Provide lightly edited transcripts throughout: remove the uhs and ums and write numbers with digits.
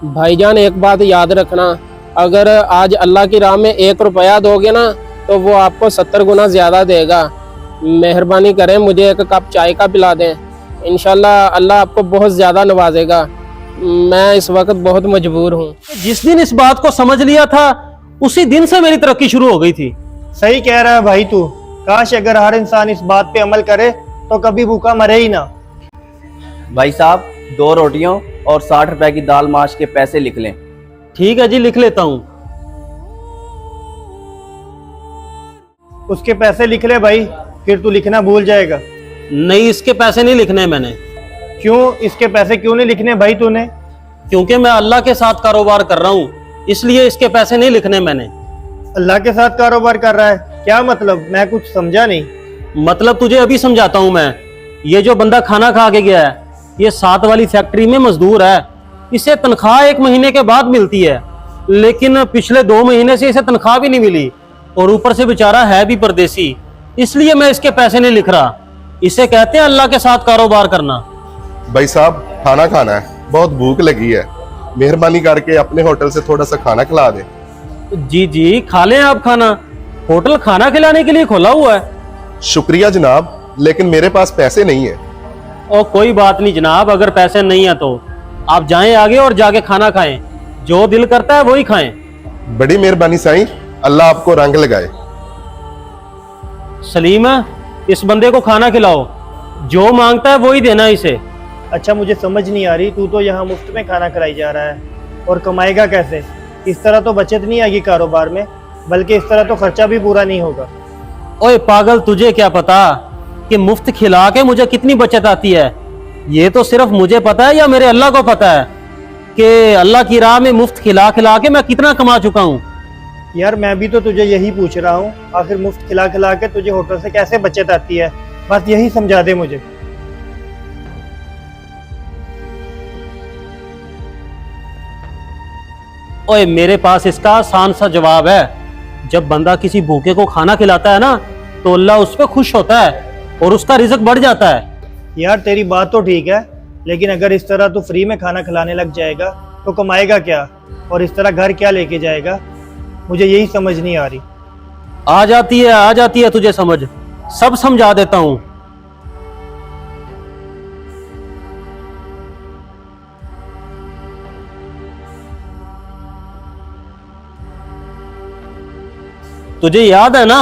भाईजान एक बात याद रखना, अगर आज अल्लाह की राह में 1 रुपया दोगे ना तो वो आपको 70 गुना ज़्यादा देगा। मेहरबानी करें मुझे एक कप चाय का पिला दें, इंशाल्लाह अल्लाह आपको बहुत ज़्यादा नवाजेगा। मैं इस वक्त बहुत मजबूर हूँ। जिस दिन इस बात को समझ लिया था उसी दिन से मेरी तरक्की शुरू हो गई थी। सही कह रहा है भाई तू। काश अगर हर इंसान इस बात पे अमल करे तो कभी भूखा मरे ही ना। भाई साहब 2 रोटियों और 60 रुपए की दाल माश के पैसे लिख लें। ठीक है जी, लिख लेता हूँ। उसके पैसे लिख ले भाई, फिर तू लिखना भूल जाएगा। नहीं, इसके पैसे नहीं लिखने मैंने। क्यों? इसके पैसे क्यों नहीं लिखने भाई तूने? क्योंकि मैं अल्लाह के साथ कारोबार कर रहा हूँ, इसलिए इसके पैसे नहीं लिखने मैंने। अल्लाह के साथ कारोबार कर रहा है? क्या मतलब? मैं कुछ समझा नहीं। मतलब तुझे अभी समझाता हूँ मैं। ये जो बंदा खाना खा के गया है, ये 7 वाली फैक्ट्री में मजदूर है। इसे तनख्वाह 1 महीने के बाद मिलती है, लेकिन पिछले 2 महीने से इसे तनख्वाह भी नहीं मिली और ऊपर से बेचारा है भी परदेसी, इसलिए मैं इसके पैसे नहीं लिख रहा। इसे कहते हैं अल्लाह के साथ कारोबार करना। भाई साहब खाना खाना है, बहुत भूख लगी है, मेहरबानी करके अपने होटल से थोड़ा सा खाना खिला दे। जी जी, खा लें आप खाना। होटल खाना खिलाने के लिए खोला हुआ है। शुक्रिया जनाब, लेकिन मेरे पास पैसे नहीं है। और कोई बात नहीं जनाब, अगर पैसे नहीं है तो आप जाएं आगे और जाके खाना खाएं, जो दिल करता है वही खाएं। बड़ी मेहरबानी साईं, अल्लाह आपको रंग लगाए। सलीम, इस बंदे को खाना खिलाओ, जो मांगता है वही देना इसे। अच्छा मुझे समझ नहीं आ रही, तू तो यहाँ मुफ्त में खाना खिलाई जा रहा है और कमाएगा कैसे? इस तरह तो बचत नहीं आएगी कारोबार में, बल्कि इस तरह तो खर्चा भी पूरा नहीं होगा। ओए पागल, तुझे क्या पता कि मुफ्त खिला के मुझे कितनी बचत आती है? ये तो सिर्फ मुझे पता है या मेरे अल्लाह को पता है कि अल्लाह की राह में मुफ्त खिला खिला के मैं कितना कमा चुका हूँ। यार मैं भी तो तुझे यही पूछ रहा हूँ, आखिर मुफ्त खिला खिला के तुझे होटल से कैसे बचत आती है? बस यही समझा दे मुझे। ओए मेरे पास इसका आसान सा जवाब है। जब बंदा किसी भूखे को खाना खिलाता है ना तो अल्लाह उस पर खुश होता है और उसका रिज़्क बढ़ जाता है। यार तेरी बात तो ठीक है, लेकिन अगर इस तरह तू फ्री में खाना खिलाने लग जाएगा तो कमाएगा क्या और इस तरह घर क्या लेके जाएगा? मुझे यही समझ नहीं आ रही। आ जाती है तुझे समझ, सब समझा देता हूँ। तुझे याद है ना,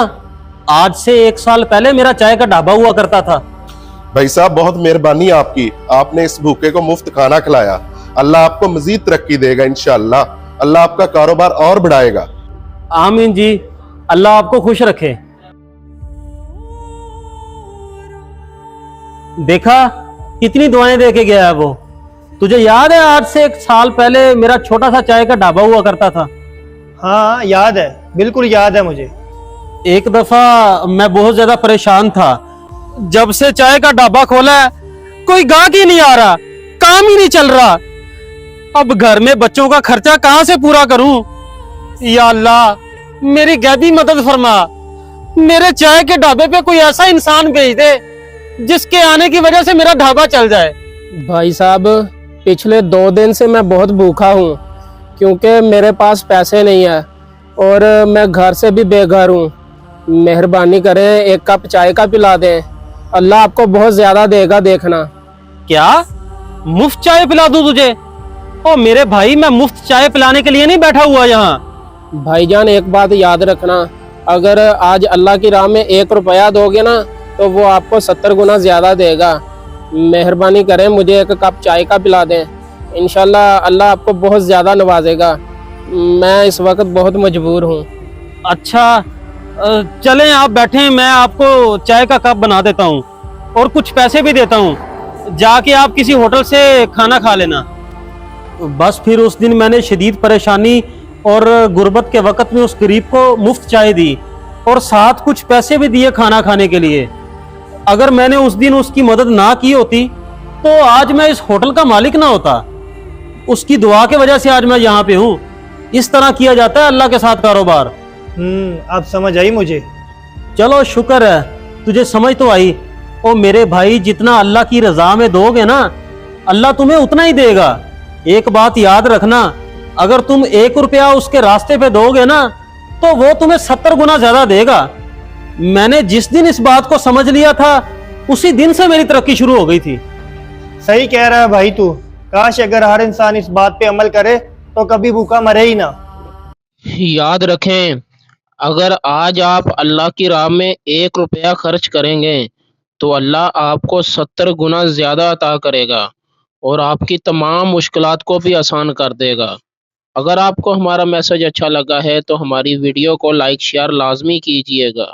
आज से 1 साल पहले मेरा चाय का ढाबा हुआ करता था। भाई साहब बहुत मेहरबानी आपकी, आपने इस भूखे को मुफ्त खाना खिलाया। अल्लाह आपको मजीद तरक्की देगा इंशाअल्लाह, अल्लाह आपका कारोबार और बढ़ाएगा। आमीन जी, अल्लाह आपको खुश रखे। देखा कितनी दुआएं दे के गया है वो। तुझे याद है आज से 1 साल पहले मेरा छोटा सा चाय का ढाबा हुआ करता था? हाँ याद है, बिल्कुल याद है मुझे। एक दफा मैं बहुत ज्यादा परेशान था। जब से चाय का ढाबा खोला है कोई गाहक ही नहीं आ रहा, काम ही नहीं चल रहा। अब घर में बच्चों का खर्चा कहां से पूरा करूं? या अल्लाह मेरी गैबी मदद फरमा। मेरे चाय के ढाबे पे कोई ऐसा इंसान भेज दे जिसके आने की वजह से मेरा ढाबा चल जाए। भाई साहब पिछले 2 दिन से मैं बहुत भूखा हूँ, क्योंकि मेरे पास पैसे नहीं है और मैं घर से भी बेघर हूँ। मेहरबानी करें 1 कप चाय का पिला दें, अल्लाह आपको बहुत ज़्यादा देगा देखना। क्या मुफ्त चाय पिला दूं तुझे? ओ मेरे भाई, मैं मुफ्त चाय पिलाने के लिए नहीं बैठा हुआ यहाँ। भाईजान एक बात याद रखना, अगर आज अल्लाह की राह में 1 रुपया दोगे ना तो वो आपको 70 गुना ज़्यादा देगा। मेहरबानी करें मुझे 1 कप चाय का पिला दें, इंशाल्लाह अल्लाह आपको बहुत ज़्यादा नवाजेगा। मैं इस वक्त बहुत मजबूर हूँ। अच्छा चलें, आप बैठें, मैं आपको चाय का कप बना देता हूँ और कुछ पैसे भी देता हूँ, जाके आप किसी होटल से खाना खा लेना। बस फिर उस दिन मैंने शदीद परेशानी और गुर्बत के वक्त में उस गरीब को मुफ्त चाय दी और साथ कुछ पैसे भी दिए खाना खाने के लिए। अगर मैंने उस दिन उसकी मदद ना की होती तो आज मैं इस होटल का मालिक ना होता। उसकी दुआ के वजह से आज मैं यहाँ पे हूँ। इस तरह किया जाता है अल्लाह के साथ कारोबार। अब समझ आई मुझे। चलो शुक्र है तुझे समझ तो आई। ओ मेरे भाई, जितना अल्लाह की रजा में दोगे ना अल्लाह तुम्हें उतना ही देगा। एक बात याद रखना, अगर तुम 1 रुपया उसके रास्ते पे दोगे ना तो वो तुम्हें 70 गुना ज्यादा देगा। मैंने जिस दिन इस बात को समझ लिया था उसी दिन से मेरी तरक्की शुरू हो गई थी। सही कह रहा है भाई तू। काश अगर हर इंसान इस बात पे अमल करे तो कभी भूखा मरे ही ना। याद रखें, अगर आज आप अल्लाह की राह में 1 रुपया खर्च करेंगे तो अल्लाह आपको 70 गुना ज्यादा अता करेगा और आपकी तमाम मुश्किलात को भी आसान कर देगा। अगर आपको हमारा मैसेज अच्छा लगा है तो हमारी वीडियो को लाइक शेयर लाजमी कीजिएगा।